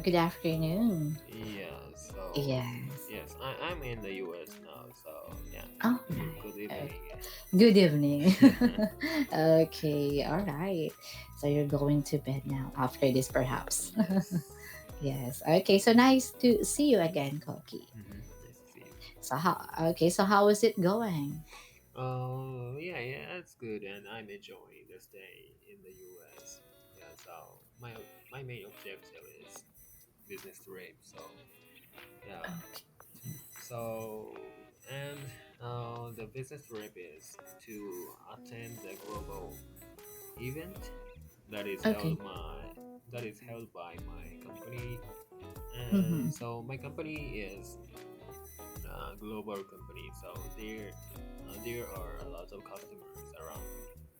good afternoon. Yeah, so Yes. yes, I'm in the US now, so yeah, Oh, good right. evening. Good evening. Yeah. Okay, all right. So you're going to bed now after this, perhaps. Yes. Yes. Okay, so nice to see you again, Koki. Nice to see you. So how is it going? Yeah, that's good, and I'm enjoying the stay in the US. Yeah, so my main objective is business trip. So yeah, Okay. so and the business trip is to attend the global event that is Okay. held by my company. Mm-hmm. And so my company is a global company, so there are a lot of customers around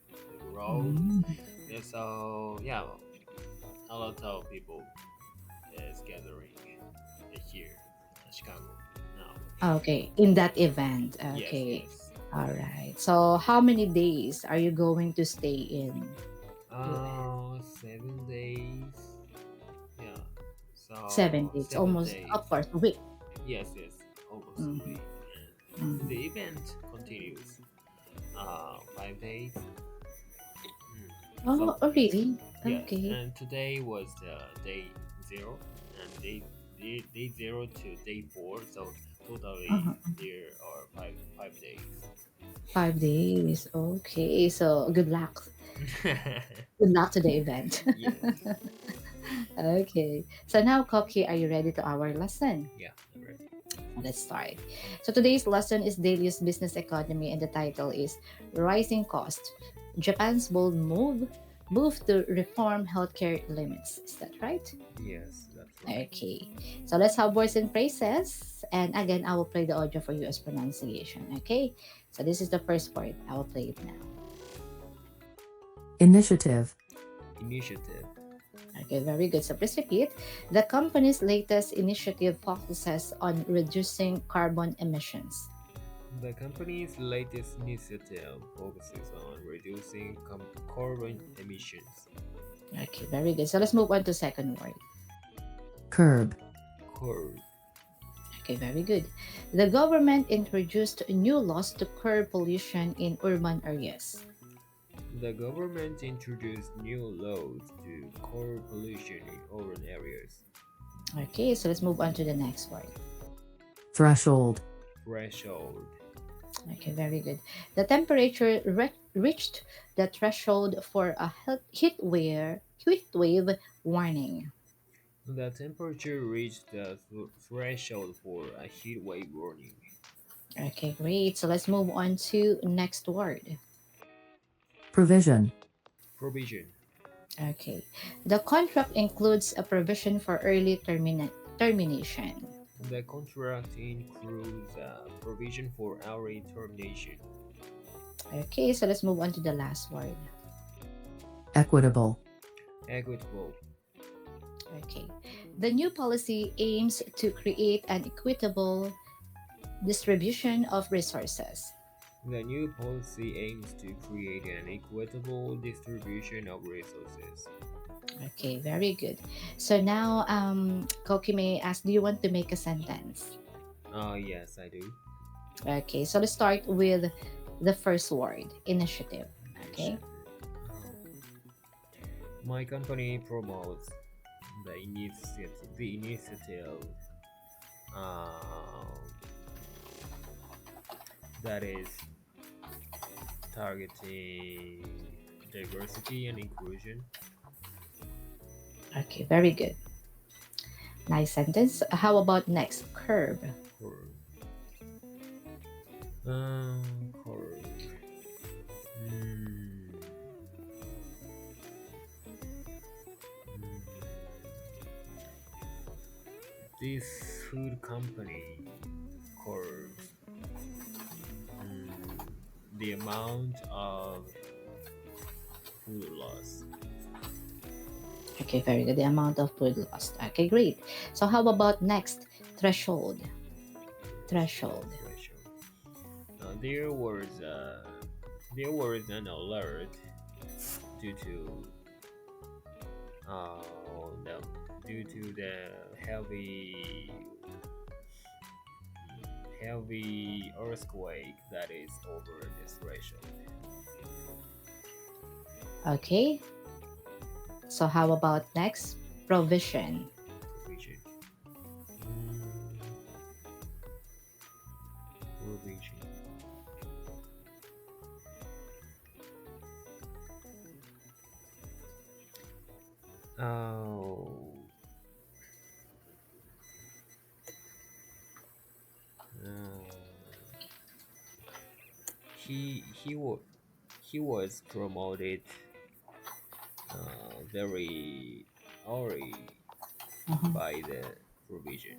the world. Mm. Yeah, so yeah, a lot of people is gathering here in Chicago now. Okay, in that event. Yes, Okay. yes. All right. So how many days are you going to stay in US? 7 days. Yeah. 7 So days, 7 days. of course, a week. Yes, almost a Mm-hmm. week. And Mm-hmm. the event continues 5 days. Mm. Oh, So oh, really? yes, Okay. and today was the day zero, and day 0 to day 4. So totally Uh-huh. there are five days. 5 days. Okay. So good luck. Good luck to the event. Yes. Okay. So now, Koki, are you ready to our lesson? Yeah, I'm ready. Let's start. So today's lesson is Daily Use Business Economy, and the title is Rising Cost. Japan's bold move to reform healthcare limits. Is that right? Yes, that's right. Okay. So let's have words and phrases. And again, I will play the audio for you as pronunciation. Okay. So this is the first word. I will play it now. Initiative. Initiative. Okay, very good. So please repeat. The company's latest initiative focuses on reducing carbon emissions. The company's latest initiative focuses on reducing carbon emissions. Okay, very good. So let's move on to second word. Curb. Curb. Okay, very good. The government introduced new laws to curb pollution in urban areas. The government introduced new laws to curb pollution in urban areas. Okay, so let's move on to the next word. Threshold. Threshold. Okay, very good. The temperature reached the threshold for a heat wave warning. The temperature reached the threshold for a heat wave warning. Okay, great. So let's move on to next word. Provision. Provision. Okay. The contract includes a provision for early termination. The contract includes a provision for early termination. Okay, so let's move on to the last word. Equitable. Equitable. Okay. The new policy aims to create an equitable distribution of resources. The new policy aims to create an equitable distribution of resources. Okay, very good. So now, Koki may ask, do you want to make a sentence? Yes, I do. Okay, so let's start with the first word, initiative. Okay. Initiative. My company promotes the initiative uh, that is targeting diversity and inclusion. Okay, very good. Nice sentence. How about next? Curb. Or curve. Hmm. Hmm. This food company curves the amount of food loss. Okay, very good. The amount of food lost. Okay, great. So how about next? Threshold. Threshold. Threshold. There was an alert due to the due to the heavy earthquake that is over this threshold. Okay. So how about next? Provision. Provision. Mm, provision. Oh. Uh, he was promoted very early Mhm. by the provision.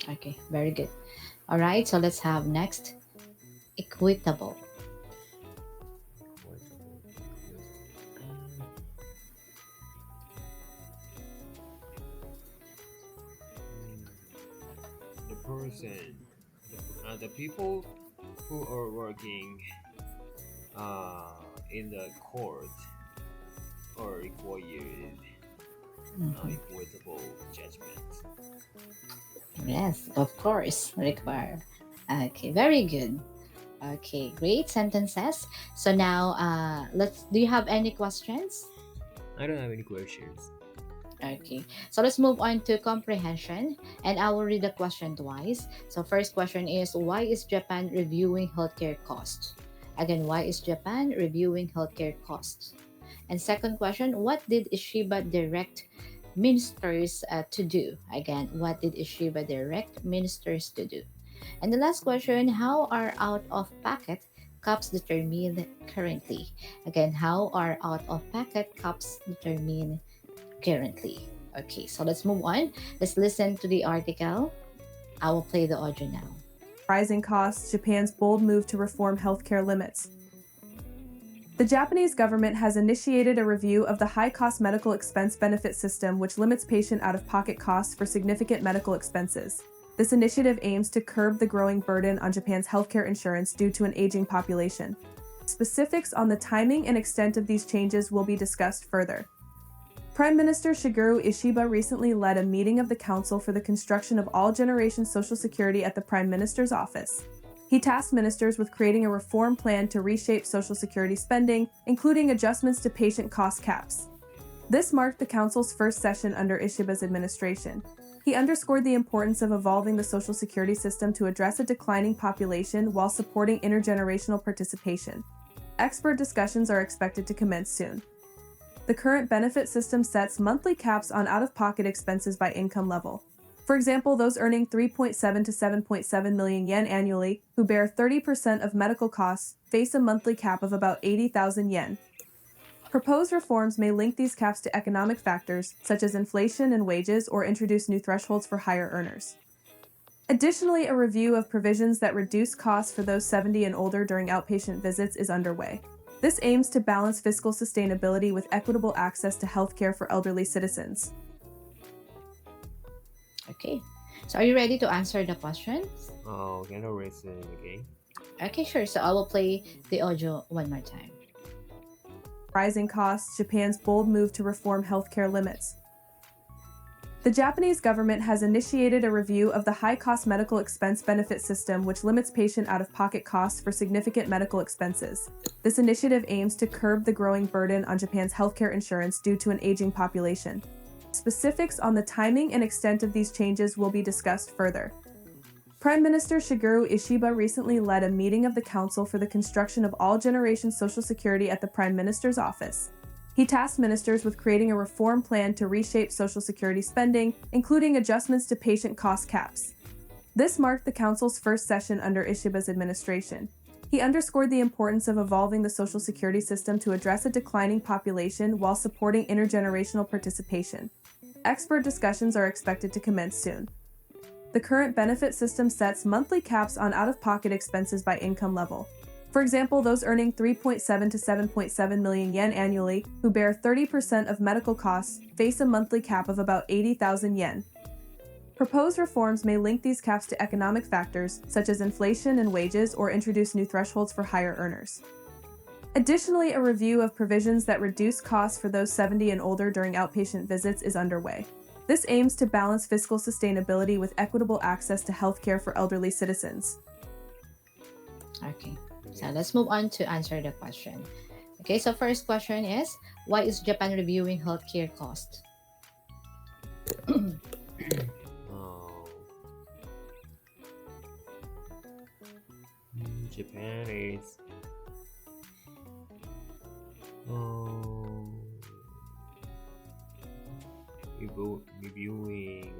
Okay, very good. All right, so let's have next equitable. Equitable. The person, the people who are working in the court are required Mhm. equitable judgment. Yes, of course, require. Okay, very good. Okay, great sentences. So now, let's. Do you have any questions? I don't have any questions. Okay, so let's move on to comprehension, and I will read the question twice. So first question is, why is Japan reviewing healthcare costs? Again, why is Japan reviewing healthcare costs? And second question, what did Ishiba direct ministers to do? Again, what did Ishiba direct ministers to do? And the last question, how are out of packet cups determined currently? Again, how are out of packet cups determined currently? Okay, so let's move on. Let's listen to the article. I will play the audio now. Rising costs, Japan's bold move to reform healthcare limits. The Japanese government has initiated a review of the high-cost medical expense benefit system, which limits patient out-of-pocket costs for significant medical expenses. This initiative aims to curb the growing burden on Japan's healthcare insurance due to an aging population. Specifics on the timing and extent of these changes will be discussed further. Prime Minister Shigeru Ishiba recently led a meeting of the Council for the Construction of All-Generation Social Security at the Prime Minister's office. He tasked ministers with creating a reform plan to reshape Social Security spending, including adjustments to patient cost caps. This marked the Council's first session under Ishiba's administration. He underscored the importance of evolving the Social Security system to address a declining population while supporting intergenerational participation. Expert discussions are expected to commence soon. The current benefit system sets monthly caps on out-of-pocket expenses by income level. For example, those earning 3.7 to 7.7 million yen annually, who bear 30% of medical costs, face a monthly cap of about 80,000 yen. Proposed reforms may link these caps to economic factors, such as inflation and wages, or introduce new thresholds for higher earners. Additionally, a review of provisions that reduce costs for those 70 and older during outpatient visits is underway. This aims to balance fiscal sustainability with equitable access to healthcare for elderly citizens. Okay, so are you ready to answer the questions? Oh, can I listen again? Okay, sure. So I will play the audio one more time. Rising costs, Japan's bold move to reform healthcare limits. The Japanese government has initiated a review of the high-cost medical expense benefit system, which limits patient out-of-pocket costs for significant medical expenses. This initiative aims to curb the growing burden on Japan's healthcare insurance due to an aging population. Specifics on the timing and extent of these changes will be discussed further. Prime Minister Shigeru Ishiba recently led a meeting of the Council for the Construction of All-Generation Social Security at the Prime Minister's office. He tasked ministers with creating a reform plan to reshape Social Security spending, including adjustments to patient cost caps. This marked the Council's first session under Ishiba's administration. He underscored the importance of evolving the Social Security system to address a declining population while supporting intergenerational participation. Expert discussions are expected to commence soon. The current benefit system sets monthly caps on out-of-pocket expenses by income level. For example, those earning 3.7 to 7.7 million yen annually, who bear 30% of medical costs, face a monthly cap of about 80,000 yen. Proposed reforms may link these caps to economic factors, such as inflation and wages, or introduce new thresholds for higher earners. Additionally, a review of provisions that reduce costs for those 70 and older during outpatient visits is underway. This aims to balance fiscal sustainability with equitable access to healthcare for elderly citizens. Okay. So Yes. let's move on to answer the question. Okay, so first question is, why is Japan reviewing healthcare cost? Oh, Japan is oh, reviewing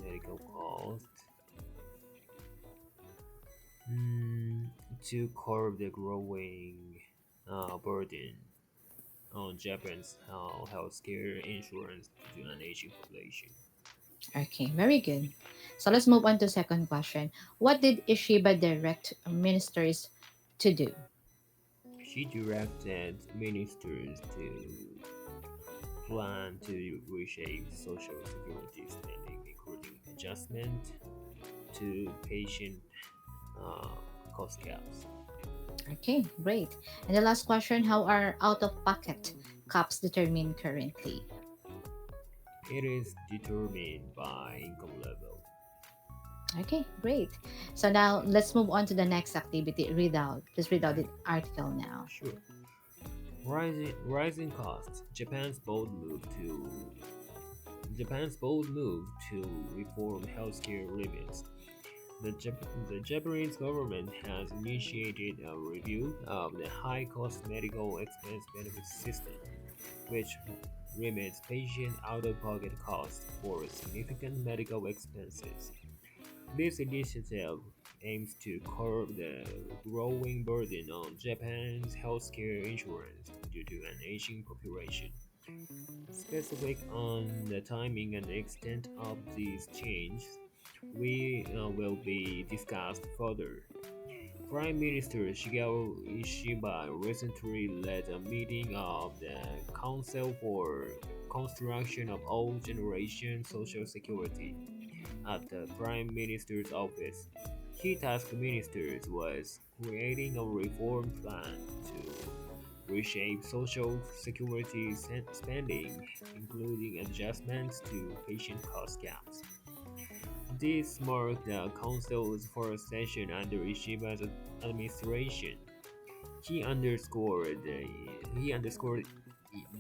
medical cost to curb the growing burden on Japan's healthcare insurance to an aging population. Okay, very good. So let's move on to second question. What did Ishiba direct ministers to do? She directed ministers to plan to reshape social security spending, including adjustment to patient uh, cost caps. Okay, great. And the last question, how are out-of-pocket caps determined currently? It is determined by income level. Okay, great. So now let's move on to the next activity. Read out. Please read out the article now. Sure. Rising costs. Japan's bold move to reform healthcare limits. The Japanese government has initiated a review of the high-cost medical expense benefit system, which limits patient out-of-pocket costs for significant medical expenses. This initiative aims to curb the growing burden on Japan's healthcare insurance due to an aging population. Specific on the timing and extent of these changes will be discussed further. Prime Minister Shigeru Ishiba recently led a meeting of the Council for Construction of Old Generation Social Security at the Prime Minister's office. He tasked ministers with creating a reform plan to reshape social security spending, including adjustments to patient cost caps. This marked the council's first session under Ishiba's administration. He underscored the, he underscored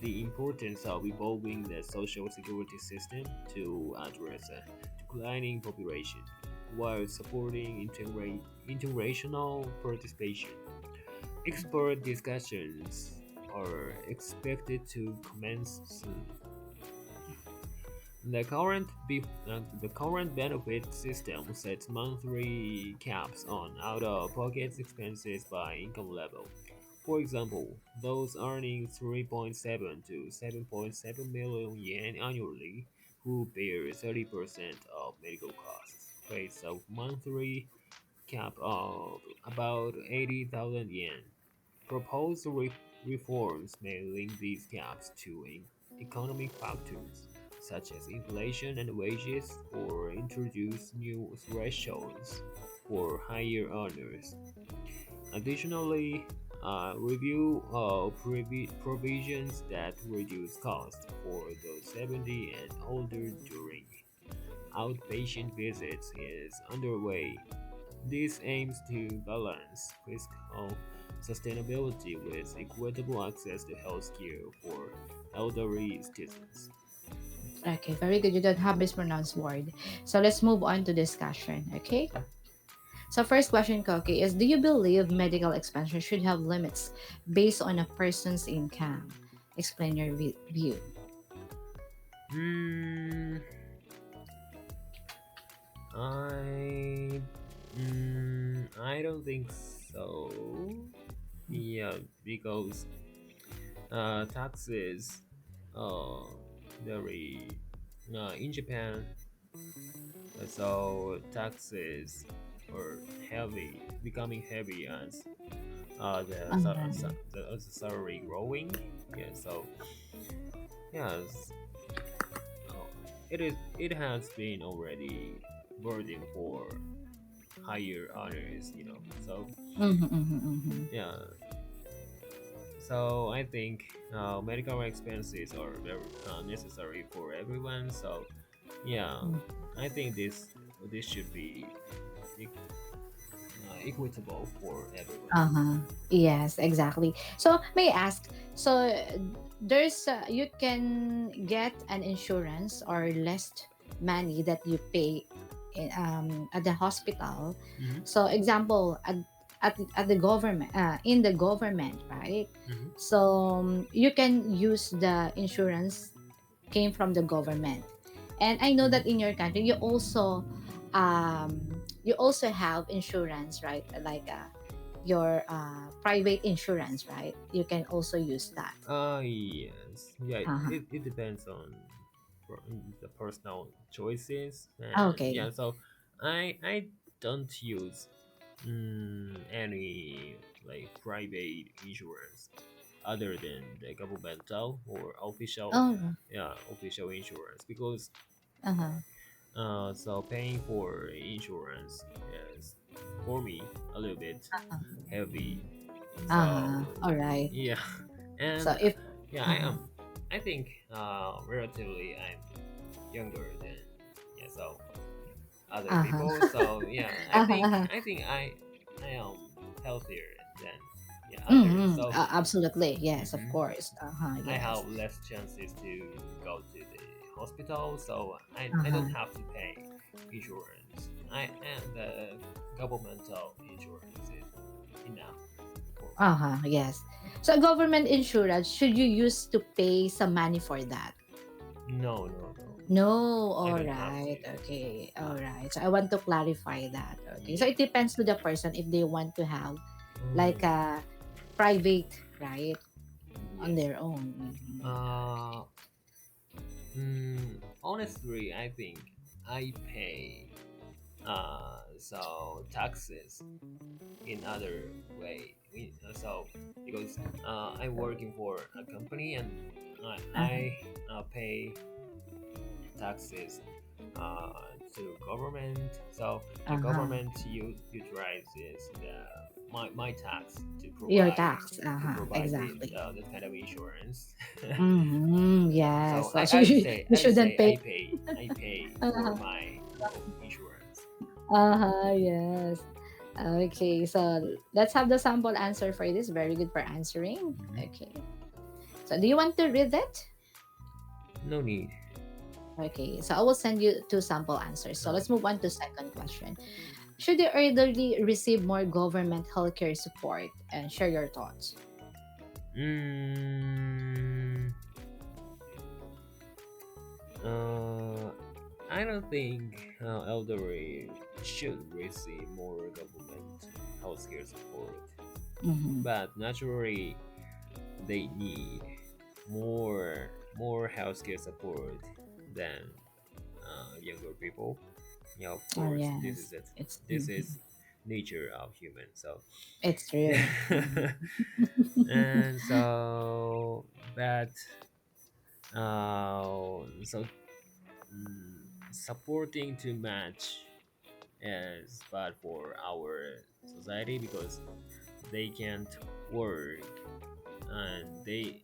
the importance of evolving the social security system to address a declining population while supporting integrational participation. Expert discussions are expected to commence soon. The current benefit system sets monthly caps on out-of-pocket expenses by income level. For example, those earning 3.7 to 7.7 million yen annually who bear 30% of medical costs face a monthly cap of about 80,000 yen. Proposed reforms may link these caps to economic factors such as inflation and wages, or introduce new thresholds for higher earners. Additionally, review provisions that reduce costs for those 70 and older during outpatient visits is underway. This aims to balance fiscal sustainability with equitable access to healthcare for elderly citizens. Okay, very good. You don't have mispronounced word. So let's move on to discussion. Okay. So first question, Koki, is do you believe medical expenses should have limits based on a person's income? Explain your view. Hmm, I I don't think so. Yeah, because taxes uh very in Japan, so taxes are heavy, becoming heavy as the salary growing. Yeah, so yes, uh, it has been already burden for higher honors, you know. So Mm-hmm, mm-hmm, mm-hmm. yeah, so I think medical expenses are very necessary for everyone. So yeah, Mm. I think this should be e- equitable for everyone. Uh-huh. Yes, exactly. So may I ask, so there's you can get an insurance or less money that you pay at the hospital. Hmm. So example at the government in the government, right? Hmm. So you can use the insurance came from the government. And I know that Hmm. in your country you also have insurance, right? Like your private insurance, right? You can also use that. Yes, yeah. Uh-huh. It depends on the personal choices, and Okay. yeah. So I don't use any like private insurance other than the governmental or official, Oh. yeah, official insurance because Uh-huh. so paying for insurance is for me a little bit heavy. Uh-huh. So All right. yeah, So and if yeah, I uh-huh. am. I think relatively I'm younger than, yeah, so other Uh-huh. people. So yeah, Uh-huh. I am healthier than, yeah, others. Mm-hmm. So Absolutely. Yes, of mhm, course. Uh-huh. I Yes. have less chances to go to the hospital, so I don't Uh-huh. have to pay insurance. I and the governmental insurance is enough for me. Uh-huh. Yes. So government insurance, should you use to pay some money for that? No, no, no. No, I all don't have right. to. Okay. All right. So I want to clarify that. Okay. So Yeah. it depends to the person if they want to have like Mm, a private, right, on yes. their own. Mhm. Uh, Honestly, I think I pay so taxes in other way. So because I'm working for a company and Uh-huh. I pay taxes uh, to government. So the Uh-huh. government utilizes my tax Your tax. to Uh-huh. provide Exactly. that kind of insurance. Mm-hmm. So Yes. So you, you I would shouldn't say pay. I pay for Uh-huh. my own insurance. Uh-huh. Yes. Okay. So let's have the sample answer for this. Very good for answering. Mhm. Okay. So do you want to read it? No need. Okay, so I will send you two sample answers. So Uh, let's move on to second question. Should the elderly receive more government healthcare support? And share your thoughts. mm, uh, I don't think elderly should receive more government healthcare support, Mm-hmm. but naturally they need more healthcare support than younger people. Yeah, of Oh course, yes, it's this is nature of human. So it's true. and so but so supporting too much is bad for our society because they can't work and they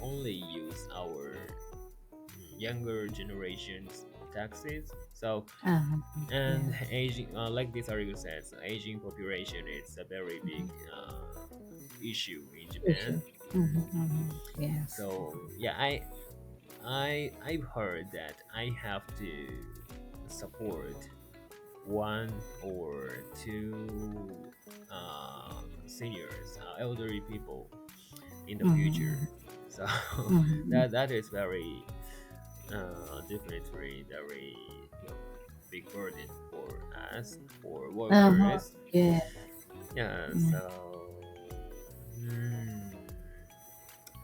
only use our younger generations taxes. So Uh-huh. and Yes, aging, like this article says, aging population is a very big issue in issue. Japan. Mm-hmm. Mm-hmm. Yes. So yeah, I've heard that I have to support one or two seniors, elderly people in the future. Mm-hmm. So Mm-hmm. that is very definitely very, big burden for us for Uh-huh. workers. Yeah. Yeah, Mm. so mm,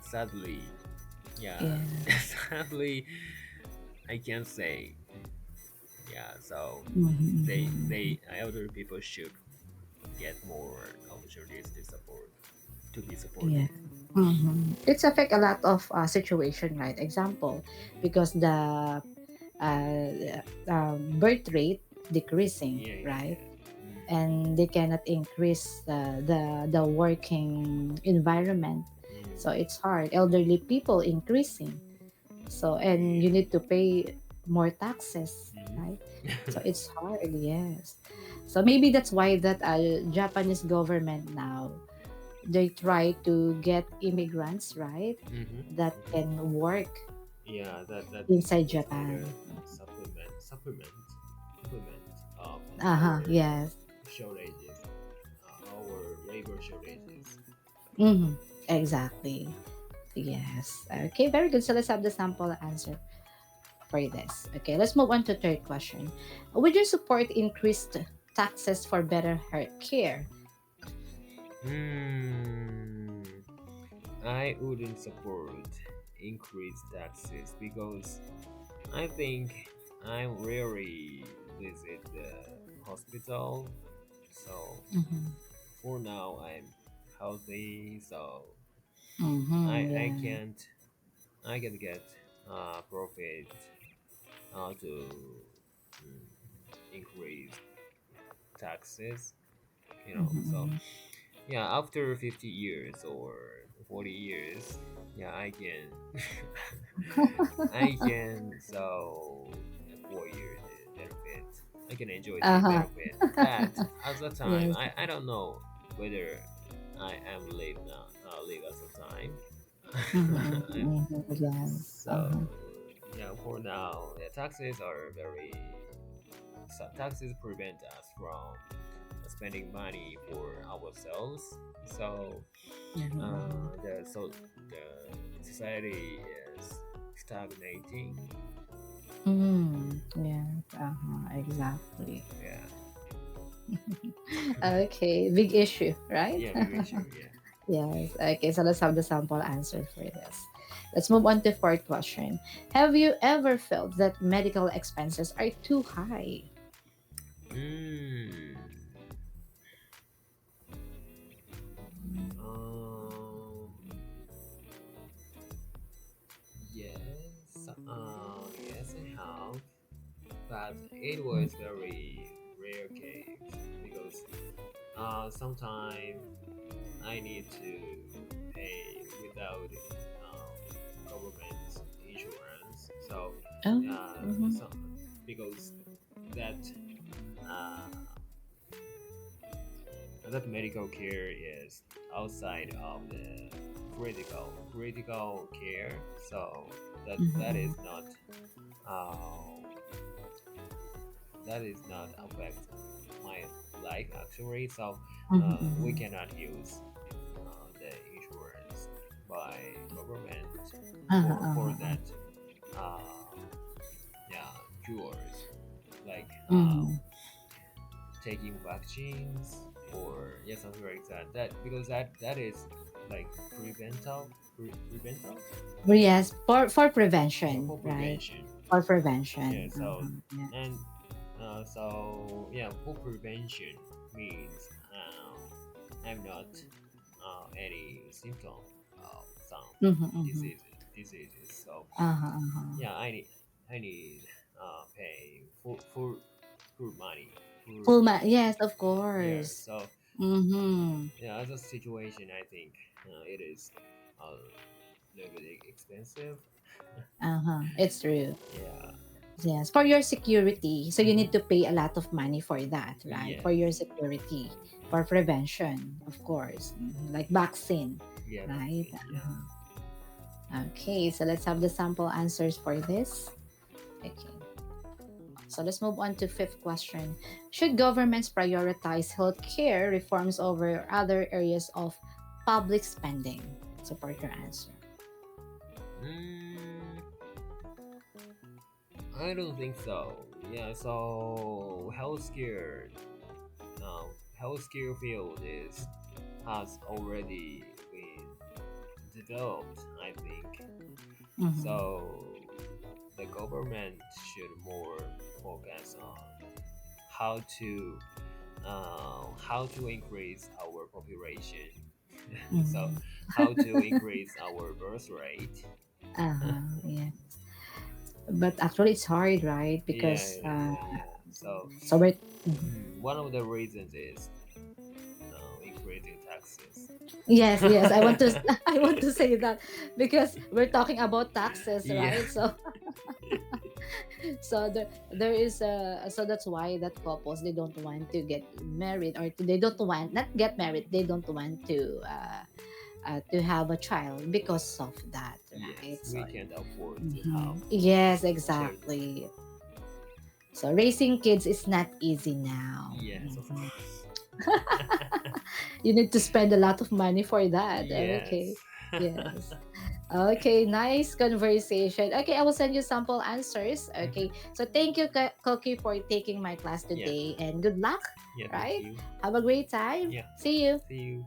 sadly, yeah, Yeah. sadly, I can't say. Yeah, so Mm-hmm. they elder people should get more opportunities to be Yeah. supported. Mm-hmm. It's affect a lot of situation, right? Example, because the birth rate decreasing, Yeah, yeah, right? yeah. And they cannot increase the working environment So it's hard. Elderly people increasing. So and you need to pay more taxes, right? So Mm-hmm. it's hard, yes. So maybe that's why that Japanese government now they try to get immigrants, right? Mm-hmm. That Mm-hmm. can work Yeah, inside that's for Japan. the supplement of Uh-huh, our yes. shortages, our labor shortages. Mm-hmm. Exactly. Yes. Okay, very good. So let's have the sample answer for this. Okay, let's move on to third question. Would you support increased taxes for better health care? Hmm. I wouldn't support increased taxes because I think I rarely visit the hospital. So Mm-hmm. for now, I'm healthy, so Mm-hmm. I Yeah. can't I can get profit to mm, increase taxes. So Mm-hmm. yeah, after 50 years or 40 years, yeah, I can a 4 year benefit. I can enjoy the Uh-huh. benefit. But at the time, Yes. I don't know whether I am live now live at the time. Mm-hmm. Mm-hmm. Yes. So Uh-huh. yeah, for now, yeah, taxes prevent us from spending money for ourselves. So Mm-hmm. the society is stagnating. Mm-hmm. Yes. Uh-huh. Exactly. Yeah, Okay. Big issue, right? yeah, big issue. Yeah. Yes. Okay. So let's have the sample answer for this. Let's move on to fourth question. Have you ever felt that medical expenses are too high? Mm. Um. Yes. Yes, I have, but it was very rare case because sometimes I need to pay without government insurance. So Oh. uh, Mm-hmm. so because that uh, that medical care is outside of the critical care. So that Mm-hmm. is not uh, that is not affect my life actually. So we Mm-hmm. cannot use the insurance by government Uh-huh. for Uh-huh. that uh, yeah cures like Mm-hmm. taking vaccines or yeah something like that because that is like prevental Yes, for for, prevention, for right? prevention. For Yeah, prevention. so Uh-huh. Yeah. and so yeah, for prevention means I'm not any symptom of some Mm-hmm. Mm-hmm. diseases. So Uh-huh. Uh-huh. yeah, I need pay full money Full full yes, of yeah. course. So Mm-hmm. yeah, as a situation, I think it is a little bit expensive. Uh-huh. It's true. Yeah. Yes, for your security. So you Hmm. need to pay a lot of money for that, right? For your Yes. security, for prevention, of course. Mhm. Like vaccine, Yeah, right? vaccine. Yeah. Uh-huh. Okay, so let's have the sample answers for this. Okay. So let's move on to fifth question. Should governments prioritize healthcare reforms over other areas of public spending? Support your answer. Mm, I don't think so. Yeah. So healthcare field is has already been developed. I think Mm-hmm. so. The government should more focus on how to how to increase our population. So Mm-hmm. how to increase our birth rate. Uh-huh. Yeah. But actually, it's hard, right? Yeah, Because so so we're one of the reasons is increasing taxes. Yes, yes. I want to I want to say that because we're talking about taxes, Yeah. right? So so there is a so that's why that couples they don't want to get married or they don't want not get married. They don't want to have a child because of that, right? Yes, So we can't afford to have yes, children. exactly. So raising kids is not easy now. Yes, of Mhm. course. You need to spend a lot of money for that. Okay. Yes. Yes. Okay, nice conversation. Okay, I will send you sample answers. Okay. Mhm. So thank you, Koki, for taking my class Yeah. today and good luck, Yeah, thank right? you. Have a great time. Yeah. See you. See you.